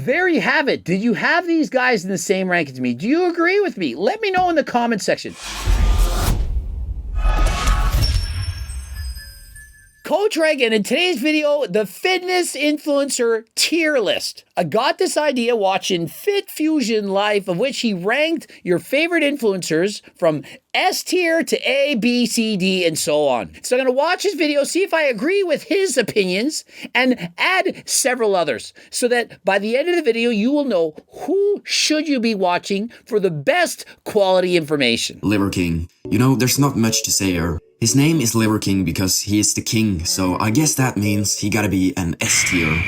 there you have it. Did you have these guys in the same rank as me? Do you agree with me? Let me know in the comment section. Coach Reagan, in today's video, the fitness influencer tier list. I got this idea watching Fit Fusion Life, of which he ranked your favorite influencers from S tier to A, B, C, D, and so on. So I'm going to watch his video, see if I agree with his opinions, and add several others, so that by the end of the video, you will know who should you be watching for the best quality information. Liver King. You know, there's not much to say here. His name is Liver King because he is the king, so I guess that means he gotta be an S tier.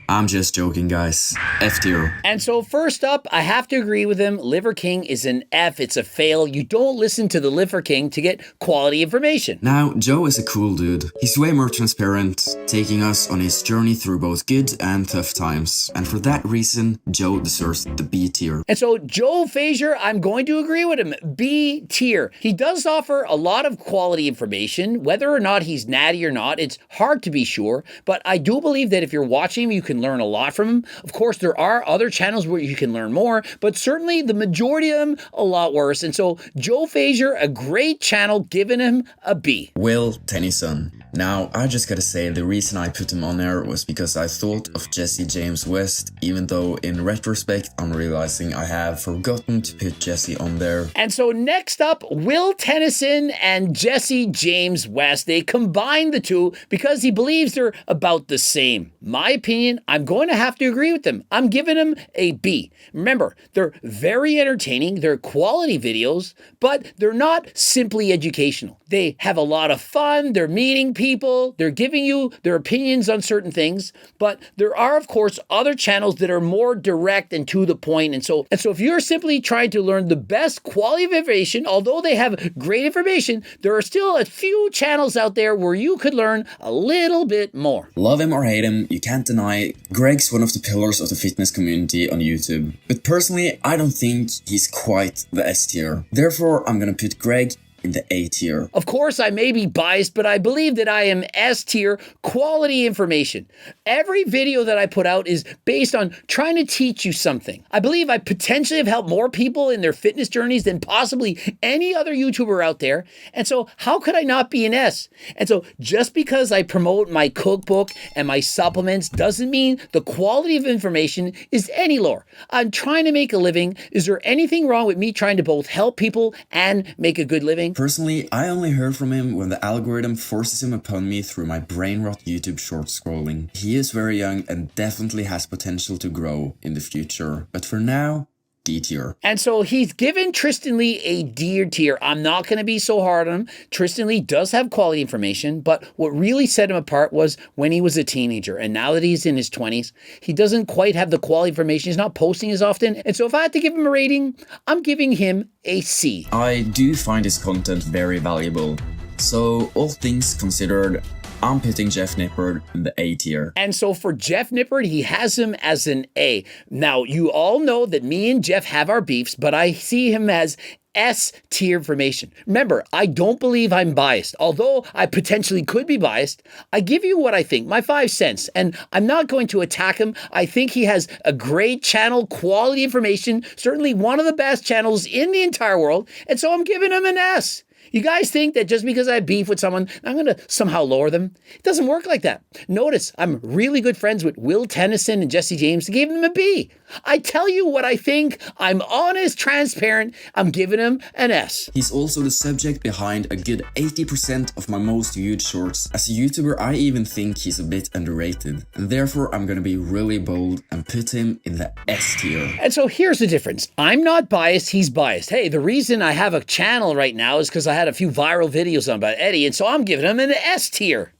I'm just joking, guys. F tier. And so first up, I have to agree with him. Liver King is an F. It's a fail. You don't listen to the Liver King to get quality information. Now, Joe is a cool dude. He's way more transparent, taking us on his journey through both good and tough times. And for that reason, Joe deserves the B tier. And so Joe Faser, I'm going to agree with him. B tier. He does offer a lot of quality information. Whether or not he's natty or not, it's hard to be sure. But I do believe that if you're watching him, you can learn a lot from him. Of course, there are other channels where you can learn more, but certainly the majority of them a lot worse. And so Joe Faser, a great channel, giving him a B. Will Tennyson. Now, I just gotta say, the reason I put him on there was because I thought of Jesse James West, even though in retrospect, I'm realizing I have forgotten to put Jesse on there. And so next up, Will Tennyson and Jesse James West. They combined the two because he believes they're about the same. My opinion, I'm going to have to agree with them. I'm giving them a B. Remember, they're very entertaining, they're quality videos, but they're not simply educational. They have a lot of fun, they're meeting people, they're giving you their opinions on certain things, but there are, of course, other channels that are more direct and to the point. And so if you're simply trying to learn the best quality of information, although they have great information, there are still a few channels out there where you could learn a little bit more. Love him or hate him, you can't deny Greg's one of the pillars of the fitness community on YouTube. But personally, I don't think he's quite the S tier. Therefore, I'm gonna put Greg in the A tier. Of course, I may be biased, but I believe that I am S tier quality information. Every video that I put out is based on trying to teach you something. I believe I potentially have helped more people in their fitness journeys than possibly any other YouTuber out there. And so how could I not be an S? And so just because I promote my cookbook and my supplements doesn't mean the quality of information is any lower. I'm trying to make a living. Is there anything wrong with me trying to both help people and make a good living? Personally, I only heard from him when the algorithm forces him upon me through my brain rot YouTube short scrolling. He is very young and definitely has potential to grow in the future. But for now, D tier. And so he's given Tristan Lee a D tier. I'm not going to be so hard on him. Tristan Lee does have quality information, but what really set him apart was when he was a teenager. And now that he's in his 20s, he doesn't quite have the quality information. He's not posting as often. And so if I had to give him a rating, I'm giving him a C. I do find his content very valuable. So all things considered, I'm putting Jeff Nippard in the A tier. And so for Jeff Nippard, he has him as an A. Now, you all know that me and Jeff have our beefs, but I see him as S tier information. Remember, I don't believe I'm biased. Although I potentially could be biased, I give you what I think, my 5 cents, and I'm not going to attack him. I think he has a great channel, quality information, certainly one of the best channels in the entire world, and so I'm giving him an S. You guys think that just because I have beef with someone, I'm going to somehow lower them? It doesn't work like that. Notice, I'm really good friends with Will Tennyson and Jesse James. I gave them a B. I tell you what I think. I'm honest, transparent. I'm giving him an S. He's also the subject behind a good 80% of my most viewed shorts. As a YouTuber, I even think he's a bit underrated. And therefore, I'm going to be really bold and put him in the S tier. And so here's the difference. I'm not biased. He's biased. Hey, the reason I have a channel right now is because I had a few viral videos on about Eddie, and so I'm giving him an S tier.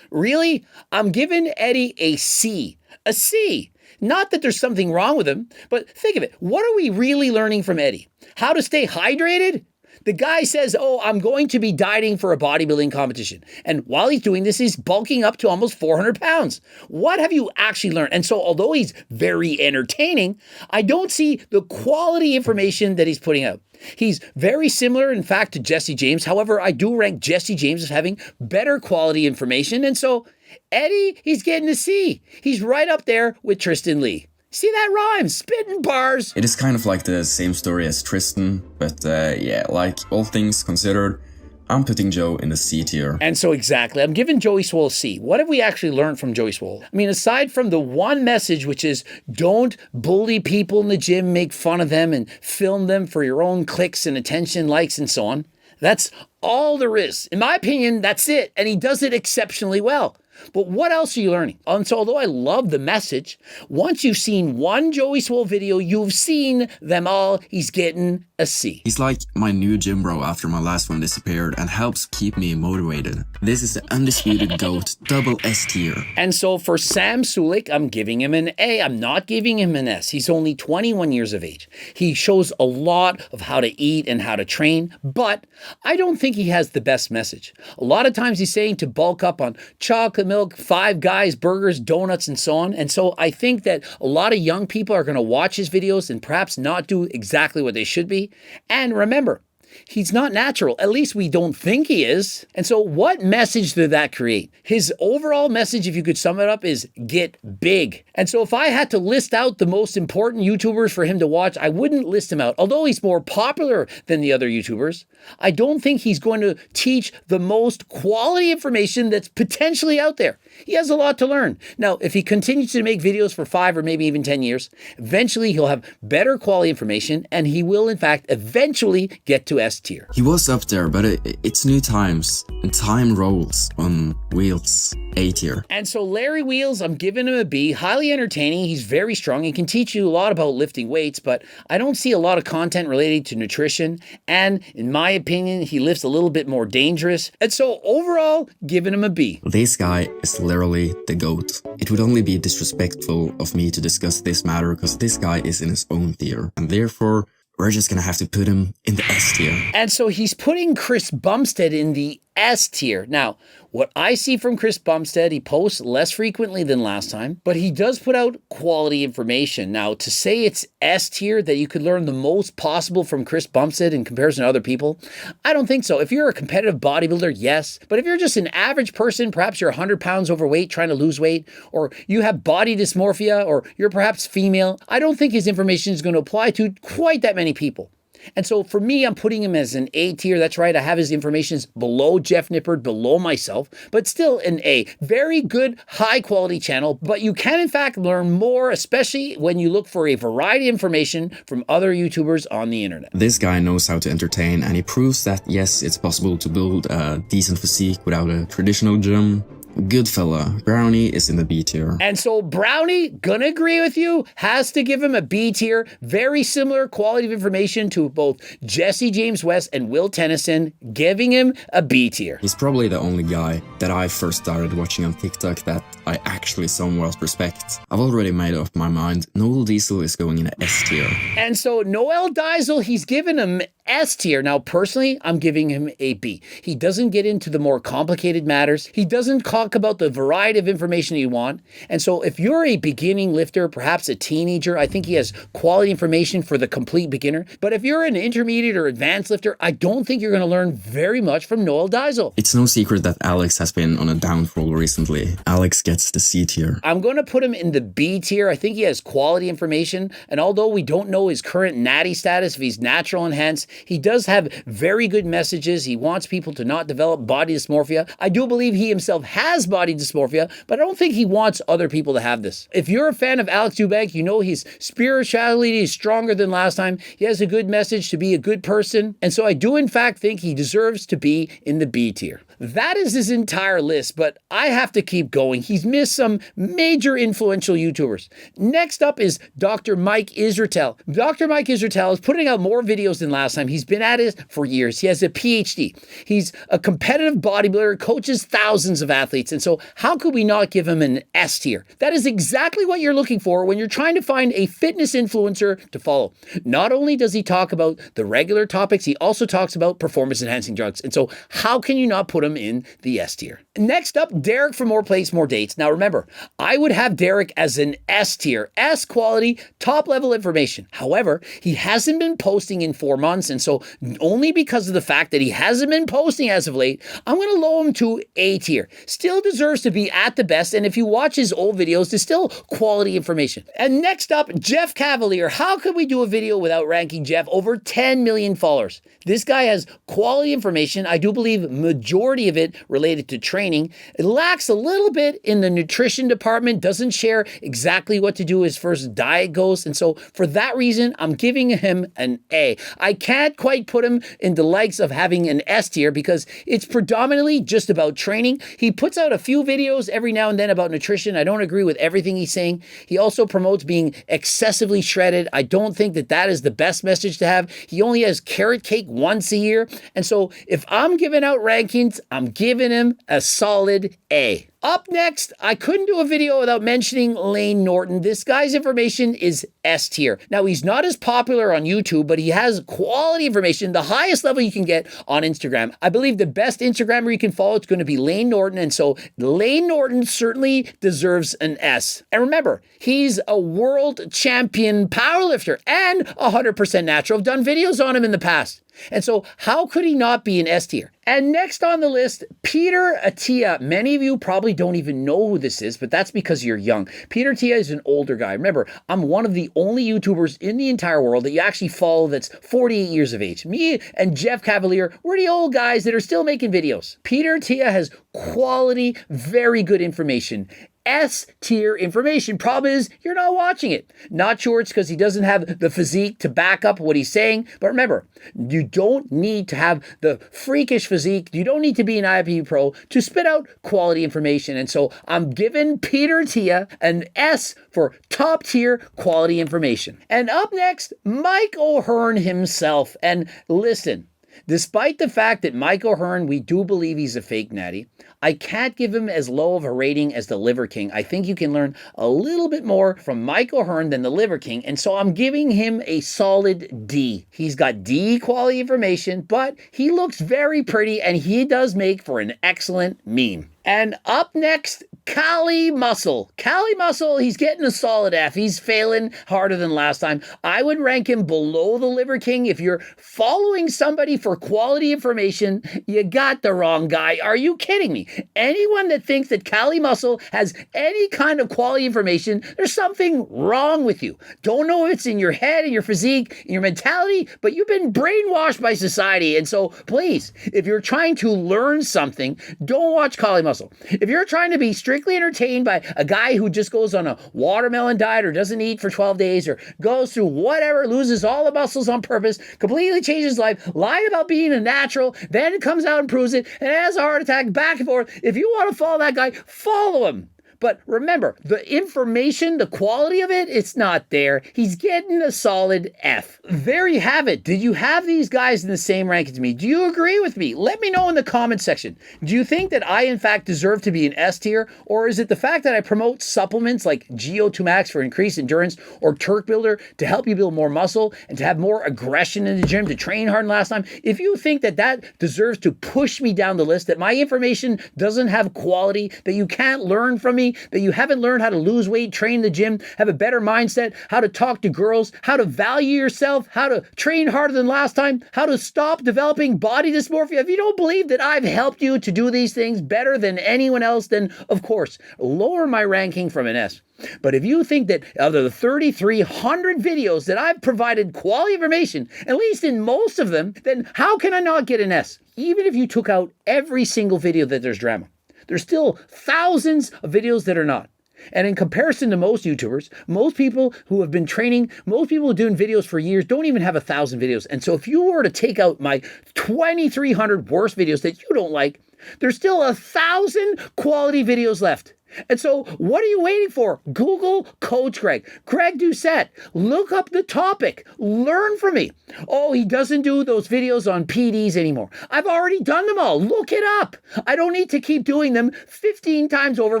Really? I'm giving Eddie a C. A C. Not that there's something wrong with him, but think of it. What are we really learning from Eddie? How to stay hydrated? The guy says, oh, I'm going to be dieting for a bodybuilding competition. And while he's doing this, he's bulking up to almost 400 pounds. What have you actually learned? And so although he's very entertaining, I don't see the quality information that he's putting out. He's very similar, in fact, to Jesse James. However, I do rank Jesse James as having better quality information. And so Eddie, he's getting a C. He's right up there with Tristan Lee. See, that rhymes. Spitting bars. It is kind of like the same story as Tristan, but yeah, like all things considered, I'm putting Joe in the C tier. And so exactly, I'm giving Joey Swole a C. What have we actually learned from Joey Swole? I mean, aside from the one message, which is don't bully people in the gym, make fun of them, and film them for your own clicks and attention, likes, and so on. That's all there is. In my opinion, that's it. And he does it exceptionally well. But what else are you learning? And so although I love the message, once you've seen one Joey Swole video, you've seen them all. He's getting a C. He's like my new gym bro after my last one disappeared and helps keep me motivated. This is the undisputed GOAT, double S tier. And so for Sam Sulek, I'm giving him an A. I'm not giving him an S. He's only 21 years of age. He shows a lot of how to eat and how to train, but I don't think he has the best message. A lot of times he's saying to bulk up on chocolate milk, Five Guys, burgers, donuts, and so on. And so I think that a lot of young people are going to watch his videos and perhaps not do exactly what they should be. And remember, he's not natural. At least we don't think he is. And so what message did that create? His overall message, if you could sum it up, is get big. And so if I had to list out the most important YouTubers for him to watch, I wouldn't list him out. Although he's more popular than the other YouTubers, I don't think he's going to teach the most quality information that's potentially out there. He has a lot to learn. Now, if he continues to make videos for 5 or maybe even 10 years, eventually he'll have better quality information and he will, in fact, eventually get to S tier. He was up there, but it's new times and time rolls on wheels. A tier. And so Larry Wheels, I'm giving him a B. Highly entertaining. He's very strong. He can teach you a lot about lifting weights, but I don't see a lot of content related to nutrition. And in my opinion, he lifts a little bit more dangerous. And so overall, giving him a B. This guy is literally the GOAT. It would only be disrespectful of me to discuss this matter because this guy is in his own tier. And therefore, we're just gonna have to put him in the S tier. And so he's putting Chris Bumstead in the S tier. Now, what I see from Chris Bumstead, he posts less frequently than last time, but he does put out quality information. Now, to say it's S tier, that you could learn the most possible from Chris Bumstead in comparison to other people, I don't think so. If you're a competitive bodybuilder, yes. But if you're just an average person, perhaps you're 100 pounds overweight trying to lose weight, or you have body dysmorphia, or you're perhaps female, I don't think his information is going to apply to quite that many people. And so for me, I'm putting him as an A tier. That's right. I have his information below Jeff Nippard, below myself, but still an A. Very good, high quality channel, but you can in fact learn more, especially when you look for a variety of information from other YouTubers on the internet. This guy knows how to entertain and he proves that yes, it's possible to build a decent physique without a traditional gym. Good fella. Brownie is in the B tier. And so Brownie, gonna agree with you, has to give him a B tier. Very similar quality of information to both Jesse James West and Will Tennyson, giving him a B tier. He's probably the only guy that I first started watching on TikTok that I actually somewhat respect. I've already made up my mind. Noel Deyzel is going in a S tier. And so Noel Deyzel, he's given him S tier. Now, personally, I'm giving him a B. He doesn't get into the more complicated matters. He doesn't talk about the variety of information you want. And so if you're a beginning lifter, perhaps a teenager, I think he has quality information for the complete beginner. But if you're an intermediate or advanced lifter, I don't think you're going to learn very much from Noel Deyzel. It's no secret that Alex has been on a downfall recently. Alex gets the C tier. I'm going to put him in the B tier. I think he has quality information. And although we don't know his current natty status, if he's natural enhanced, he does have very good messages. He wants people to not develop body dysmorphia. I do believe he himself has body dysmorphia, but I don't think he wants other people to have this. If you're a fan of Alex Eubank, you know his spirituality is stronger than last time. He has a good message to be a good person. And so I do in fact think he deserves to be in the B tier. That is his entire list, but I have to keep going. He's missed some major influential YouTubers. Next up is Dr. Mike Israetel. Dr. Mike Israetel is putting out more videos than last time. He's been at it for years. He has a PhD. He's a competitive bodybuilder, coaches thousands of athletes. And so how could we not give him an S tier? That is exactly what you're looking for when you're trying to find a fitness influencer to follow. Not only does he talk about the regular topics, he also talks about performance enhancing drugs. And so how can you not put put him in the S tier. Next up, Derek for More Plates, More Dates. Now remember, I would have Derek as an S tier, S quality, top level information. However, he hasn't been posting in 4 months, and so only because of the fact that he hasn't been posting as of late, I'm going to lower him to A tier. Still deserves to be at the best, and if you watch his old videos, there's still quality information. And next up, Jeff Cavaliere. How could we do a video without ranking Jeff? Over 10 million followers. This guy has quality information. I do believe majority of it related to training. It lacks a little bit in the nutrition department, doesn't share exactly what to do as far as diet goes. And so for that reason, I'm giving him an A. I can't quite put him in the likes of having an S tier because it's predominantly just about training. He puts out a few videos every now and then about nutrition. I don't agree with everything he's saying. He also promotes being excessively shredded. I don't think that that is the best message to have. He only has carrot cake once a year. And so if I'm giving out rankings, I'm giving him a solid A. Up next, I couldn't do a video without mentioning Layne Norton. This guy's information is S tier. Now, he's not as popular on YouTube, but he has quality information, the highest level you can get on Instagram. I believe the best Instagrammer you can follow is going to be Layne Norton, and so Layne Norton certainly deserves an S. And remember, he's a world champion powerlifter and 100% natural. I've done videos on him in the past. And so how could he not be an S tier? And next on the list, Peter Attia. Many of you probably don't even know who this is, but that's because you're young. Peter Attia is an older guy. Remember, I'm one of the only YouTubers in the entire world that you actually follow that's 48 years of age. Me and Jeff Cavaliere, we're the old guys that are still making videos. Peter Attia has quality, very good information. S tier information. Problem is, you're not watching it. Not sure it's because he doesn't have the physique to back up what he's saying. But remember, you don't need to have the freakish physique. You don't need to be an IFBB pro to spit out quality information. And so I'm giving Peter Attia an S for top tier quality information. And up next, Mike O'Hearn himself. And listen, despite the fact that Mike O'Hearn, we do believe he's a fake natty, I can't give him as low of a rating as the Liver King. I think you can learn a little bit more from Mike O'Hearn than the Liver King, and so I'm giving him a solid D. He's got D quality information, but he looks very pretty, and he does make for an excellent meme. And up next, Cali Muscle. Cali Muscle, he's getting a solid F. He's failing harder than last time. I would rank him below the Liver King. If you're following somebody for quality information, you got the wrong guy. Are you kidding me? Anyone that thinks that Cali Muscle has any kind of quality information, there's something wrong with you. Don't know if it's in your head, in your physique, in your mentality, but you've been brainwashed by society. And so please, if you're trying to learn something, don't watch Cali Muscle. If you're trying to be strictly entertained by a guy who just goes on a watermelon diet or doesn't eat for 12 days or goes through whatever, loses all the muscles on purpose, completely changes his life, lied about being a natural, then comes out and proves it, and has a heart attack back and forth, if you want to follow that guy, follow him. But remember, the information, the quality of it, it's not there. He's getting a solid F. There you have it. Did you have these guys in the same rank as me? Do you agree with me? Let me know in the comment section. Do you think that I, in fact, deserve to be an S tier? Or is it the fact that I promote supplements like GO2 Max for increased endurance or Turk Builder to help you build more muscle and to have more aggression in the gym to train hard than last time? If you think that that deserves to push me down the list, that my information doesn't have quality, that you can't learn from me, that you haven't learned how to lose weight, train in the gym, have a better mindset, how to talk to girls, how to value yourself, how to train harder than last time, how to stop developing body dysmorphia. If you don't believe that I've helped you to do these things better than anyone else, then of course, lower my ranking from an S. But if you think that out of the 3,300 videos that I've provided quality information, at least in most of them, then how can I not get an S? Even if you took out every single video that there's drama. There's still thousands of videos that are not. And in comparison to most YouTubers, most people who have been training, most people who are doing videos for years don't even have 1,000 videos. And so if you were to take out my 2,300 worst videos that you don't like, there's still 1,000 quality videos left. And so what are you waiting for? Google Coach Greg, Greg Doucette. Look up the topic. Learn from me. Oh, he doesn't do those videos on PDs anymore. I've already done them all. Look it up. I don't need to keep doing them 15 times over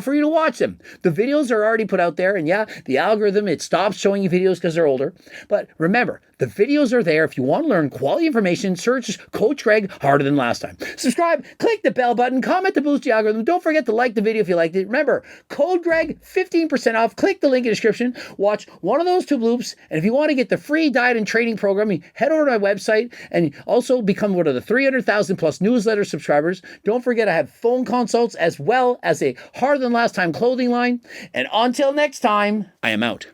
for you to watch them. The videos are already put out there. And yeah, the algorithm, it stops showing you videos because they're older. But remember, The videos are there. If you want to learn quality information, search Coach Greg harder than last time. Subscribe, click the bell button, comment to boost the algorithm. Don't forget to like the video if you liked it. Remember, code Greg, 15% off. Click the link in the description. Watch one of those 2 bloops. And if you want to get the free diet and training program, head over to my website and also become one of the 300,000 plus newsletter subscribers. Don't forget I have phone consults as well as a harder than last time clothing line. And until next time, I am out.